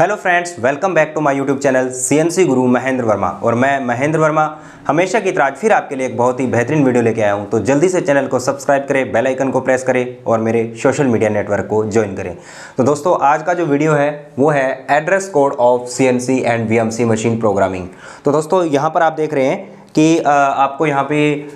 Hello friends, welcome back to my YouTube channel CNC Guru Mahendra Verma. और मैं महेंद्र वर्मा हमेशा की तरह आज फिर आपके लिए एक बहुत ही बेहतरीन वीडियो लेके आया हूं। तो जल्दी से चैनल को सब्सक्राइब करें, बेल आइकन को प्रेस करें और मेरे सोशल मीडिया नेटवर्क को ज्वाइन करें। तो दोस्तों, आज का जो वीडियो है वो है address code of CNC and VMC machine programming. तो दोस्तों, यहाँ पर आप देख रहे हैं कि आपको यहाँ पे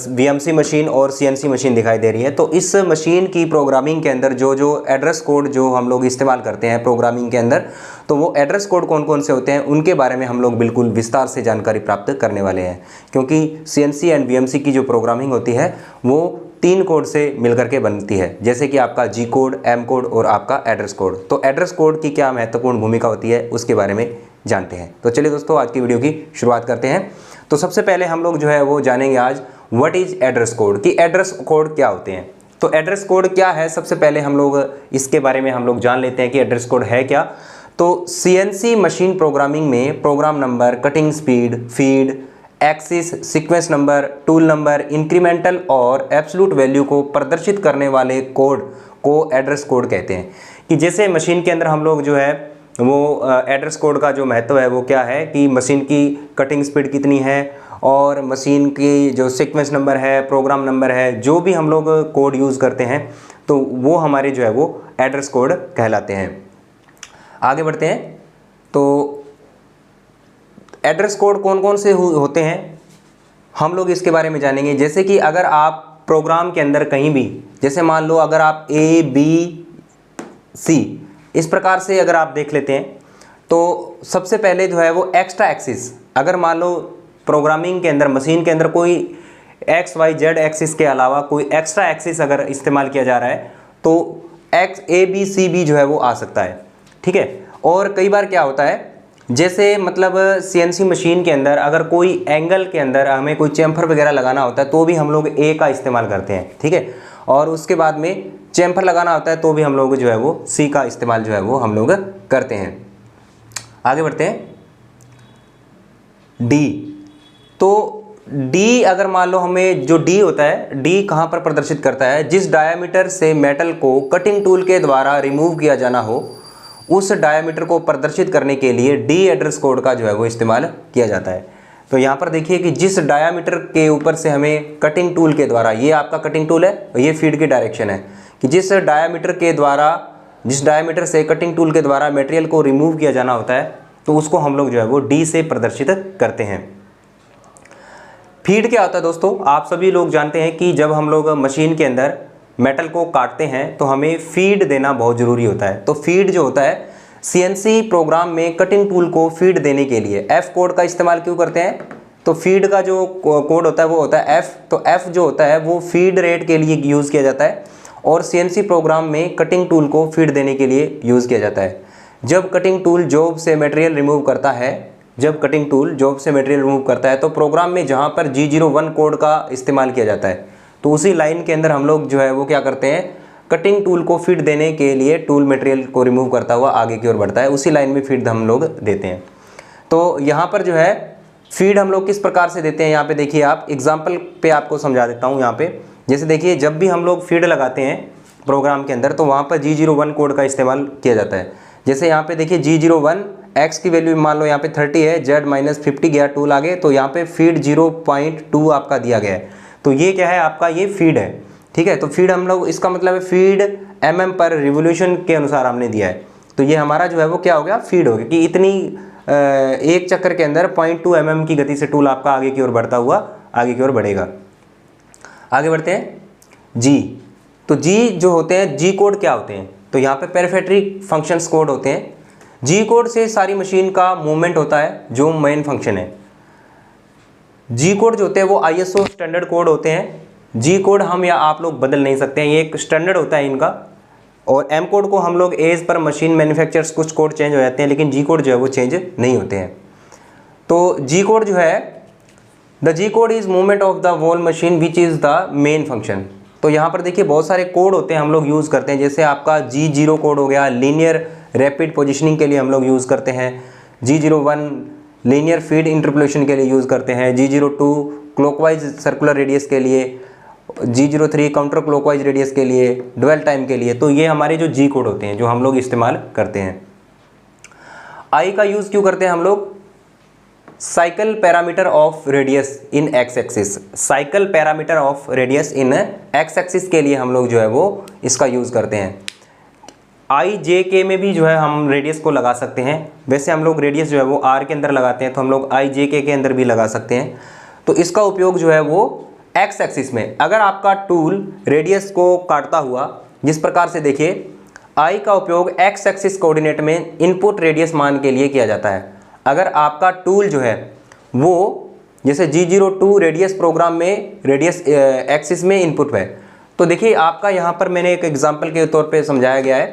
वीएमसी मशीन और सीएनसी मशीन दिखाई दे रही है। तो इस मशीन की प्रोग्रामिंग के अंदर जो एड्रेस कोड जो हम लोग इस्तेमाल करते हैं प्रोग्रामिंग के अंदर, तो वो एड्रेस कोड कौन कौन से होते हैं उनके बारे में हम लोग बिल्कुल विस्तार से जानकारी प्राप्त करने वाले हैं। क्योंकि सीएनसी एंड वीएमसी की जो प्रोग्रामिंग होती है वो 3 कोड से मिलकर के बनती है, जैसे कि आपका जी कोड, एम कोड और आपका एड्रेस कोड। तो एड्रेस कोड की क्या महत्वपूर्ण भूमिका होती है उसके बारे में जानते हैं। तो चलिए दोस्तों, आज की वीडियो की शुरुआत करते हैं। तो सबसे पहले हम लोग जो है वो जानेंगे आज व्हाट इज एड्रेस कोड, कि एड्रेस कोड क्या होते हैं। तो एड्रेस कोड क्या है, सबसे पहले हम लोग इसके बारे में हम लोग जान लेते हैं कि एड्रेस कोड है क्या। तो सीएनसी मशीन प्रोग्रामिंग में program number, cutting speed, feed, axis, sequence number, tool number, incremental और एब्सोल्यूट वैल्यू को प्रदर्शित करने वाले कोड को एड्रेस कोड कहते हैं। कि जैसे मशीन के अंदर हम लोग जो है वो एड्रेस कोड का जो महत्व है वो क्या है कि मशीन की कटिंग स्पीड कितनी है और मशीन की जो सीक्वेंस नंबर है, प्रोग्राम नंबर है, जो भी हम लोग कोड यूज़ करते हैं तो वो हमारे जो है वो एड्रेस कोड कहलाते हैं। आगे बढ़ते हैं। तो एड्रेस कोड कौन कौन से होते हैं हम लोग इसके बारे में जानेंगे। जैसे कि अगर आप प्रोग्राम के अंदर कहीं भी, जैसे मान लो अगर आप ए बी सी इस प्रकार से अगर आप देख लेते हैं, तो सबसे पहले जो है वो एक्स्ट्रा एक्सिस, अगर मान लो प्रोग्रामिंग के अंदर मशीन के अंदर कोई एक्स वाई जेड एक्सिस के अलावा कोई एक्स्ट्रा एक्सिस अगर इस्तेमाल किया जा रहा है तो एक्स ए बी सी भी जो है वो आ सकता है, ठीक है। और कई बार क्या होता है, जैसे मतलब सीएनसी मशीन के अंदर अगर कोई एंगल के अंदर हमें कोई चैम्फर वगैरह लगाना होता है तो भी हम लोग ए का इस्तेमाल करते हैं, ठीक है। और उसके बाद में चैम्फर लगाना होता है तो भी हम लोग जो है वो सी का इस्तेमाल जो है वो हम लोग करते हैं। आगे बढ़ते हैं। डी, तो डी अगर मान लो हमें जो डी होता है, डी कहाँ पर प्रदर्शित करता है, जिस डायामीटर से मेटल को कटिंग टूल के द्वारा रिमूव किया जाना हो उस डायामीटर को प्रदर्शित करने के लिए डी एड्रेस कोड का जो है वो इस्तेमाल किया जाता है। तो यहाँ पर देखिए कि जिस डायामीटर के ऊपर से हमें कटिंग टूल के द्वारा, ये आपका कटिंग टूल है और ये फीड की डायरेक्शन है, कि जिस डायामीटर से कटिंग टूल के द्वारा मटेरियल को रिमूव किया जाना होता है तो उसको हम लोग जो है वो डी से प्रदर्शित करते हैं। फीड क्या होता है दोस्तों, आप सभी लोग जानते हैं कि जब हम लोग मशीन के अंदर मेटल को काटते हैं तो हमें फीड देना बहुत ज़रूरी होता है। तो फीड जो होता है, सीएनसी प्रोग्राम में कटिंग टूल को फीड देने के लिए एफ कोड का इस्तेमाल क्यों करते हैं, तो फीड का जो कोड होता है वो होता है एफ। तो एफ जो होता है वो फीड रेट के लिए यूज़ किया जाता है और सीएनसी प्रोग्राम में कटिंग टूल को फीड देने के लिए यूज़ किया जाता है। जब कटिंग टूल जॉब से मटेरियल रिमूव करता है, तो प्रोग्राम में जहाँ पर G01 कोड का इस्तेमाल किया जाता है तो उसी लाइन के अंदर हम लोग जो है वो क्या करते हैं, कटिंग टूल को फीड देने के लिए टूल मटेरियल को रिमूव करता हुआ आगे की ओर बढ़ता है, उसी लाइन में फीड हम लोग देते हैं। तो यहाँ पर जो है फीड हम लोग किस प्रकार से देते हैं, यहाँ पे देखिए आप एग्जाम्पल पे आपको समझा देता हूँ। यहाँ पे जैसे देखिए, जब भी हम लोग फीड लगाते हैं प्रोग्राम के अंदर तो वहाँ पर G01 कोड का इस्तेमाल किया जाता है। जैसे यहाँ पे देखिए G01 एक्स की वैल्यू मान लो यहाँ पे 30 है, Z-50 गया टूल आगे, तो यहाँ पे फीड 0.2 आपका दिया गया है। तो ये क्या है आपका, ये फीड है, ठीक है। तो फीड हम लोग, इसका मतलब है फीड mm पर रिवोल्यूशन के अनुसार हमने दिया है। तो ये हमारा जो है वो क्या हो गया, फीड हो गया, कि इतनी एक चक्कर के अंदर 0.2 mm की गति से टूल आपका आगे की ओर बढ़ता हुआ आगे की ओर बढ़ेगा। आगे बढ़ते हैं। जी, तो जी जो होते हैं, जी कोड क्या होते हैं, तो यहाँ पे पेरिफेररी फंक्शंस कोड होते हैं। जी कोड से सारी मशीन का मूवमेंट होता है जो मेन फंक्शन है। जी कोड जो होते हैं वो ISO स्टैंडर्ड कोड होते हैं। जी कोड हम या आप लोग बदल नहीं सकते हैं, ये एक स्टैंडर्ड होता है इनका। और एम कोड को हम लोग एज पर मशीन मैन्युफैक्चरर्स कुछ कोड चेंज हो जाते हैं, लेकिन जी कोड जो है वो चेंज नहीं होते हैं। तो जी कोड जो है, the G code is movement of the whole machine which is the main function. तो यहाँ पर देखिए बहुत सारे कोड होते हैं हम लोग यूज़ करते हैं, जैसे आपका G0 कोड हो गया, लीनियर रैपिड पोजिशनिंग के लिए हम लोग यूज़ करते हैं। G01 लीनियर फीड इंटरपोलेशन के लिए यूज़ करते हैं। G02 क्लॉकवाइज सर्कुलर रेडियस के लिए, G03 काउंटर क्लॉकवाइज रेडियस के लिए, ड्वेल टाइम के लिए। तो ये हमारे जो जी कोड होते हैं जो हम लोग इस्तेमाल करते हैं। आई का यूज़ क्यों करते हैं हम लोग? Cycle parameter of radius in x axis, cycle parameter of radius in x axis के लिए हम लोग जो है वो इसका यूज़ करते हैं। आई जे के में भी जो है हम रेडियस को लगा सकते हैं। वैसे हम लोग रेडियस जो है वो आर के अंदर लगाते हैं, तो हम लोग आई जे के अंदर भी लगा सकते हैं। तो इसका उपयोग जो है वो एक्स एक्सिस में, अगर आपका टूल रेडियस को काटता हुआ जिस प्रकार से देखिए, आई का उपयोग एक्स एक्सिस कोऑर्डिनेट में इनपुट रेडियस मान के लिए किया जाता है। अगर आपका टूल जो है वो जैसे G02 रेडियस प्रोग्राम में रेडियस एक्सिस में इनपुट है, तो देखिए आपका यहाँ पर मैंने एक एग्जांपल के तौर पे समझाया गया है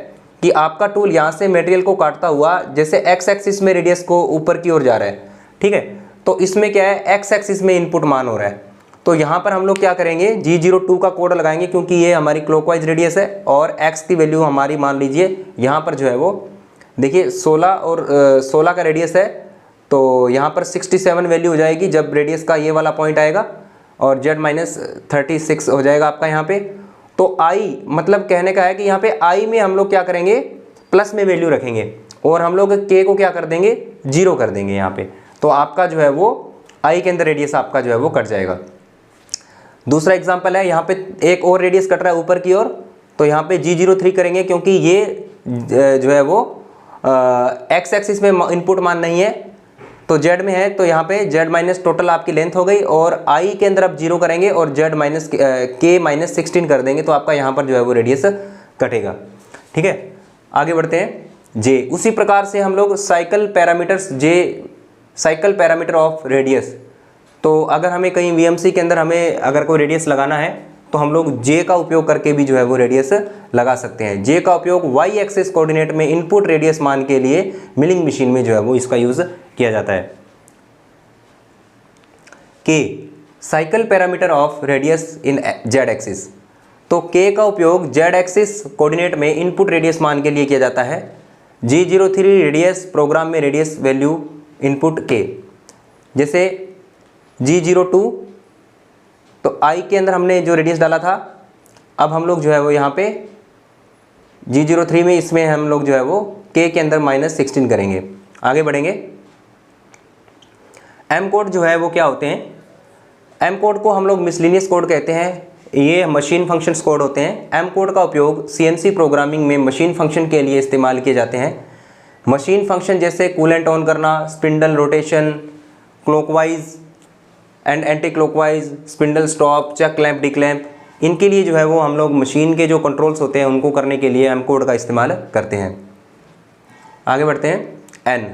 कि आपका टूल यहाँ से मटेरियल को काटता हुआ जैसे एक्स एक्सिस में रेडियस को ऊपर की ओर जा रहा है, ठीक है। तो इसमें क्या है, एक्स एक्सिस में इनपुट मान हो रहा है। तो यहाँ पर हम लोग क्या करेंगे, G02 का कोड लगाएंगे क्योंकि ये हमारी क्लॉकवाइज रेडियस है और x की वैल्यू हमारी मान लीजिए यहाँ पर जो है वो देखिए 16 और 16 का रेडियस है, तो यहाँ पर 67 वैल्यू हो जाएगी जब रेडियस का ये वाला पॉइंट आएगा, और Z-36 हो जाएगा आपका यहाँ पे। तो i मतलब कहने का है कि यहाँ पे i में हम लोग क्या करेंगे, प्लस में वैल्यू रखेंगे और हम लोग k को क्या कर देंगे, 0 कर देंगे यहाँ पे। तो आपका जो है वो i के अंदर रेडियस आपका जो है वो कट जाएगा। दूसरा एग्जाम्पल है, यहाँ पे एक और रेडियस कट रहा है ऊपर की ओर, तो यहाँ पे G03 करेंगे क्योंकि ये जो है वो एक्स एक्सिस में इनपुट मान नहीं है, तो Z में है, तो यहाँ पे Z माइनस टोटल आपकी लेंथ हो गई, और I के अंदर आप 0 करेंगे और Z माइनस K माइनस 16 कर देंगे, तो आपका यहाँ पर जो है वो रेडियस कटेगा, ठीक है। आगे बढ़ते हैं J। उसी प्रकार से हम लोग cycle parameters J, cycle parameter of radius, तो अगर हमें कहीं VMC के अंदर हमें अगर कोई रेडियस लगाना है तो हम लोग J का उपयोग करके भी जो है वो रेडियस लगा सकते हैं। J का उपयोग Y एक्सिस कोऑर्डिनेट में इनपुट रेडियस मान के लिए मिलिंग मशीन में जो है वो इसका यूज़ किया जाता है। K, cycle parameter of radius in Z axis, तो K का उपयोग Z एक्सिस कोऑर्डिनेट में इनपुट रेडियस मान के लिए किया जाता है। G03 रेडियस प्रोग्राम में रेडियस वैल्यू इनपुट K, जैसे G02, तो I के अंदर हमने जो रेडियस डाला था, अब हम लोग जो है वो यहाँ पे G03 में इसमें हम लोग जो है वो K के अंदर -16 करेंगे। आगे बढ़ेंगे, M कोड जो है वो क्या होते हैं, M कोड को हम लोग मिसलिनियस कोड कहते हैं, ये मशीन फंक्शंस कोड होते हैं। M कोड का उपयोग CNC प्रोग्रामिंग में मशीन फंक्शन के लिए इस्तेमाल किए जाते हैं। मशीन फंक्शन जैसे कूलेंट ऑन करना, spindle rotation, clockwise and anti clockwise, spindle stop, check clamp, declamp, इनके लिए जो है वो हम लोग मशीन के जो कंट्रोल्स होते हैं उनको करने के लिए M कोड का इस्तेमाल करते हैं। आगे बढ़ते हैं N।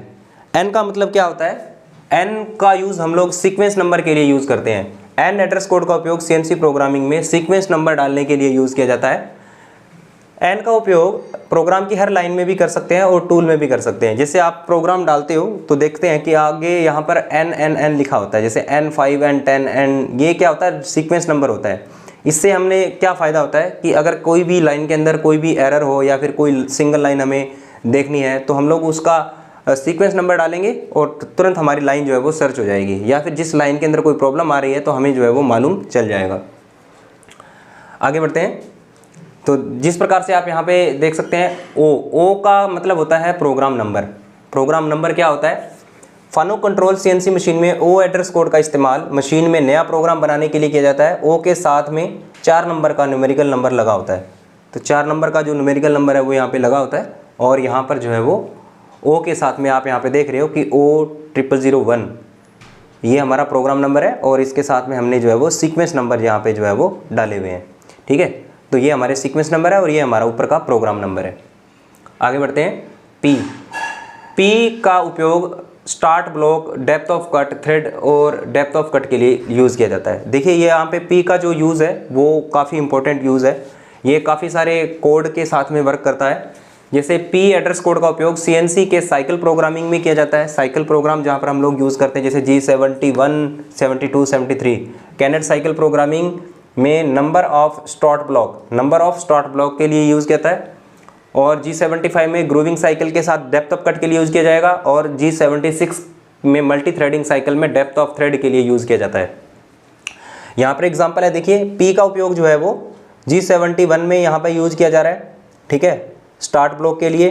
N का मतलब क्या होता है, N का यूज़ हम लोग सीक्वेंस नंबर के लिए यूज़ करते हैं। N एड्रेस कोड का उपयोग CNC प्रोग्रामिंग में सीक्वेंस नंबर डालने के लिए यूज़ किया जाता है। N का उपयोग प्रोग्राम की हर लाइन में भी कर सकते हैं और टूल में भी कर सकते हैं। जैसे आप प्रोग्राम डालते हो तो देखते हैं कि आगे यहाँ पर N लिखा होता है, जैसे N5 N10 N, ये क्या होता है, सीक्वेंस नंबर होता है। इससे हमने क्या फ़ायदा होता है कि अगर कोई भी लाइन के अंदर कोई भी एरर हो या फिर कोई सिंगल लाइन हमें देखनी है तो हम लोग उसका सीक्वेंस नंबर डालेंगे और तुरंत हमारी लाइन जो है वो सर्च हो जाएगी, या फिर जिस लाइन के अंदर कोई प्रॉब्लम आ रही है तो हमें जो है वो मालूम चल जाएगा। आगे बढ़ते हैं, तो जिस प्रकार से आप यहाँ पे देख सकते हैं, ओ का मतलब होता है प्रोग्राम नंबर। प्रोग्राम नंबर क्या होता है, फानो कंट्रोल CNC मशीन में ओ एड्रेस कोड का इस्तेमाल मशीन में नया प्रोग्राम बनाने के लिए किया जाता है। ओ के साथ में 4 नंबर का न्यूमेरिकल नंबर लगा होता है, तो 4 नंबर का जो न्यूमेरिकल नंबर है वो यहाँ पे लगा होता है, और यहाँ पर जो है वो ओ के साथ में आप यहाँ पे देख रहे हो कि O0001 ये हमारा प्रोग्राम नंबर है, और इसके साथ में हमने जो है वो सीक्वेंस नंबर यहाँ पे जो है वो डाले हुए हैं, ठीक है। तो ये हमारे सीक्वेंस नंबर है और ये हमारा ऊपर का प्रोग्राम नंबर है। आगे बढ़ते हैं P का उपयोग start block, depth of cut, thread और डेप्थ ऑफ कट के लिए यूज़ किया जाता है। देखिए ये यहाँ पे P का जो यूज़ है वो काफ़ी इंपॉर्टेंट यूज़ है, ये काफ़ी सारे कोड के साथ में वर्क करता है। जैसे P एड्रेस कोड का उपयोग CNC के साइकिल प्रोग्रामिंग में किया जाता है। साइकिल प्रोग्राम जहाँ पर हम लोग यूज़ करते हैं, जैसे G71, 72, 73। कैनेट साइकिल प्रोग्रामिंग में नंबर ऑफ स्टार्ट ब्लॉक के लिए यूज़ किया जाता है, और G75 में ग्रूविंग साइकिल के साथ डेप्थ ऑफ कट के लिए यूज़ किया जाएगा, और G76 में मल्टी थ्रेडिंग साइकिल में डेप्थ ऑफ थ्रेड के लिए यूज़ किया जाता है। यहाँ पर एग्जांपल है, देखिए P का उपयोग जो है वो G71 में यहाँ पर यूज़ किया जा रहा है, ठीक है, स्टार्ट ब्लॉक के लिए,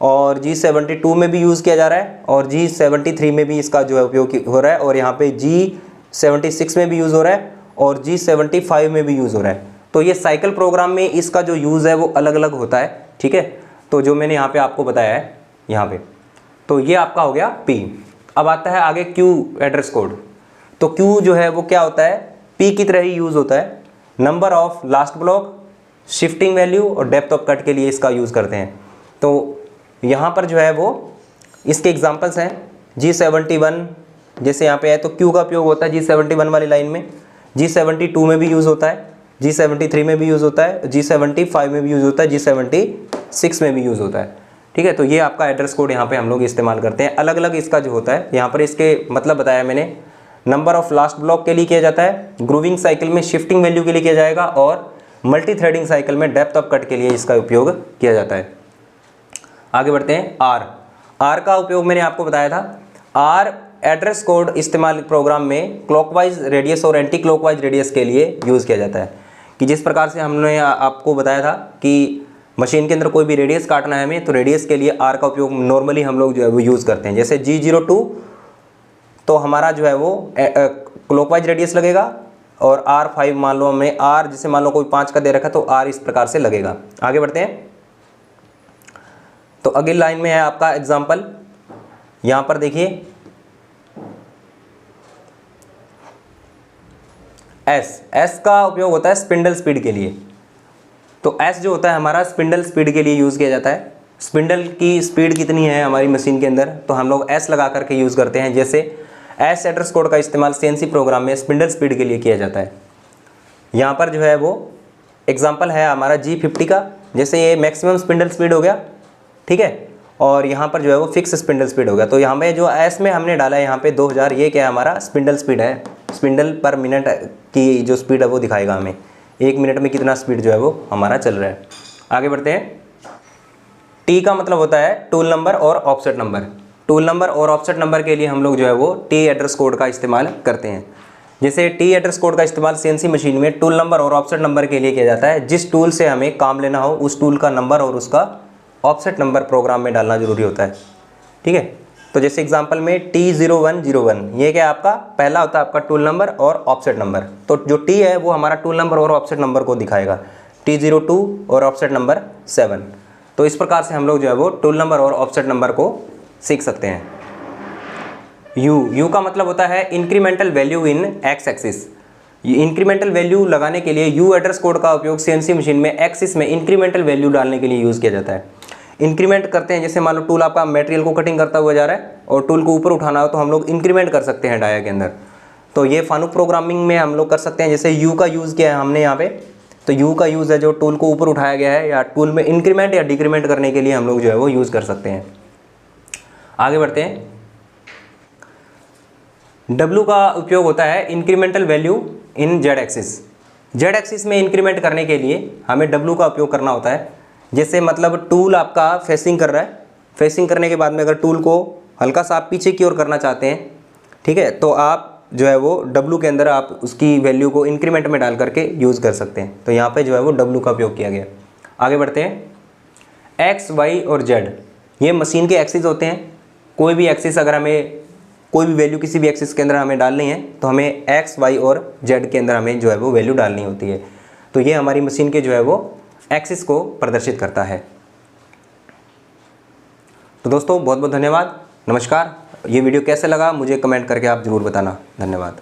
और G72 में भी यूज़ किया जा रहा है और G73 में भी इसका जो है उपयोग हो रहा है और यहाँ पे G76 में भी यूज़ हो रहा है और G75 में भी यूज़ हो रहा है। तो ये साइकिल प्रोग्राम में इसका जो यूज़ है वो अलग अलग होता है, ठीक है। तो जो मैंने यहाँ पे आपको बताया है यहाँ पे, तो ये आपका हो गया P। अब आता है आगे Q एड्रेस कोड। तो Q जो है वो क्या होता है, P की तरह ही यूज़ होता है। Number of last block, shifting value और डेप्थ ऑफ कट के लिए इसका यूज़ करते हैं। तो यहाँ पर जो है वो इसके एग्जांपल्स हैं G71, जैसे यहाँ पे है तो Q का उपयोग होता है G71 वाली लाइन में, G72 में भी यूज़ होता है, G73 में भी यूज़ होता है, G75 में भी यूज़ होता है, G76 में भी यूज़ होता है, ठीक है। तो ये आपका एड्रेस कोड यहाँ पे हम लोग इस्तेमाल करते हैं। अलग अलग इसका जो होता है, यहाँ पर इसके मतलब बताया मैंने। नंबर ऑफ लास्ट ब्लॉक के लिए किया जाता है, ग्रूविंग साइकिल में शिफ्टिंग वैल्यू के लिए किया जाएगा और मल्टी थ्रेडिंग साइकिल में डेप्थ ऑफ कट के लिए इसका उपयोग किया जाता है। आगे बढ़ते हैं। आर का उपयोग मैंने आपको बताया था। आर एड्रेस कोड इस्तेमाल प्रोग्राम में क्लॉकवाइज रेडियस और एंटी क्लॉकवाइज रेडियस के लिए यूज़ किया जाता है। कि जिस प्रकार से हमने आपको बताया था कि मशीन के अंदर कोई भी रेडियस काटना है हमें, तो रेडियस के लिए आर का उपयोग नॉर्मली हम लोग जो है वो यूज़ करते हैं। जैसे G02 तो हमारा जो है वो क्लॉकवाइज रेडियस लगेगा और R5 मान लो हमने R, जैसे मान लो कोई 5 का दे रखा तो R इस प्रकार से लगेगा। आगे बढ़ते हैं। तो अगली लाइन में है आपका एग्जाम्पल, यहाँ पर देखिए S का उपयोग होता है स्पिंडल स्पीड के लिए। तो S जो होता है हमारा स्पिंडल स्पीड के लिए यूज़ किया जाता है। स्पिंडल की स्पीड कितनी है हमारी मशीन के अंदर, तो हम लोग S लगा करके यूज़ करते हैं। जैसे S एड्रेस कोड का इस्तेमाल CNC प्रोग्राम में स्पिंडल स्पीड के लिए किया जाता है। यहाँ पर जो है वो एग्जाम्पल है हमारा G50 का, जैसे ये मैक्सिमम स्पिंडल स्पीड हो गया, ठीक है, और यहाँ पर जो है वो फिक्स स्पिंडल स्पीड हो गया। तो यहाँ पे जो S में हमने डाला है यहाँ पे 2000, ये क्या है हमारा स्पिंडल स्पीड है। स्पिंडल पर मिनट की जो स्पीड है वो दिखाएगा हमें, 1 मिनट में कितना स्पीड जो है वो हमारा चल रहा है। आगे बढ़ते हैं। T का मतलब होता है टूल नंबर और ऑफसेट नंबर। टूल नंबर और ऑफसेट नंबर के लिए हम लोग जो है वो T एड्रेस कोड का इस्तेमाल करते हैं। जैसे T एड्रेस कोड का इस्तेमाल CNC मशीन में टूल नंबर और ऑफसेट नंबर के लिए किया जाता है। जिस टूल से हमें काम लेना हो उस टूल का नंबर और उसका ऑफसेट नंबर प्रोग्राम में डालना जरूरी होता है, ठीक है। तो जैसे एग्जांपल में T0101, ये क्या आपका पहला होता है आपका टूल नंबर और ऑफसेट नंबर। तो जो T है वो हमारा टूल नंबर और ऑफसेट नंबर को दिखाएगा, T02 और ऑफसेट नंबर 7। तो इस प्रकार से हम लोग जो है वो टूल नंबर और ऑफसेट नंबर को सीख सकते हैं। U का मतलब होता है incremental value in x axis. Incremental value लगाने के लिए U एड्रेस कोड का उपयोग CNC मशीन में एक्सिस में इंक्रीमेंटल वैल्यू डालने के लिए यूज़ किया जाता है। इंक्रीमेंट करते हैं, जैसे मान लो टूल आपका मटेरियल को कटिंग करता हुआ जा रहा है और टूल को ऊपर उठाना हो तो हम लोग इंक्रीमेंट कर सकते हैं डाया के अंदर। तो ये फानुक प्रोग्रामिंग में हम लोग कर सकते हैं। जैसे U का यूज़ किया है हमने यहाँ पे, तो U का यूज़ है जो टूल को ऊपर उठाया गया है या टूल में इंक्रीमेंट या डिक्रीमेंट करने के लिए हम लोग जो है वो यूज़ कर सकते हैं। आगे बढ़ते हैं। W का उपयोग होता है incremental value in Z axis. Z axis में इंक्रीमेंट करने के लिए हमें W का उपयोग करना होता है। जैसे मतलब टूल आपका फेसिंग कर रहा है, फेसिंग करने के बाद में अगर टूल को हल्का सा आप पीछे की ओर करना चाहते हैं, ठीक है, तो आप जो है वो W के अंदर आप उसकी वैल्यू को इंक्रीमेंट में डाल करके यूज़ कर सकते हैं। तो यहाँ पे जो है वो W का उपयोग किया गया। आगे बढ़ते हैं। X, Y और Z ये मशीन के एक्सिस होते हैं। कोई भी एक्सिस अगर हमें कोई भी वैल्यू किसी भी एक्सिस के अंदर हमें डालनी है तो हमें X, Y और Z के अंदर हमें जो है वो वैल्यू डालनी होती है। तो ये हमारी मशीन के जो है वो एक्सिस को प्रदर्शित करता है। तो दोस्तों बहुत बहुत धन्यवाद, नमस्कार। ये वीडियो कैसे लगा मुझे कमेंट करके आप ज़रूर बताना। धन्यवाद।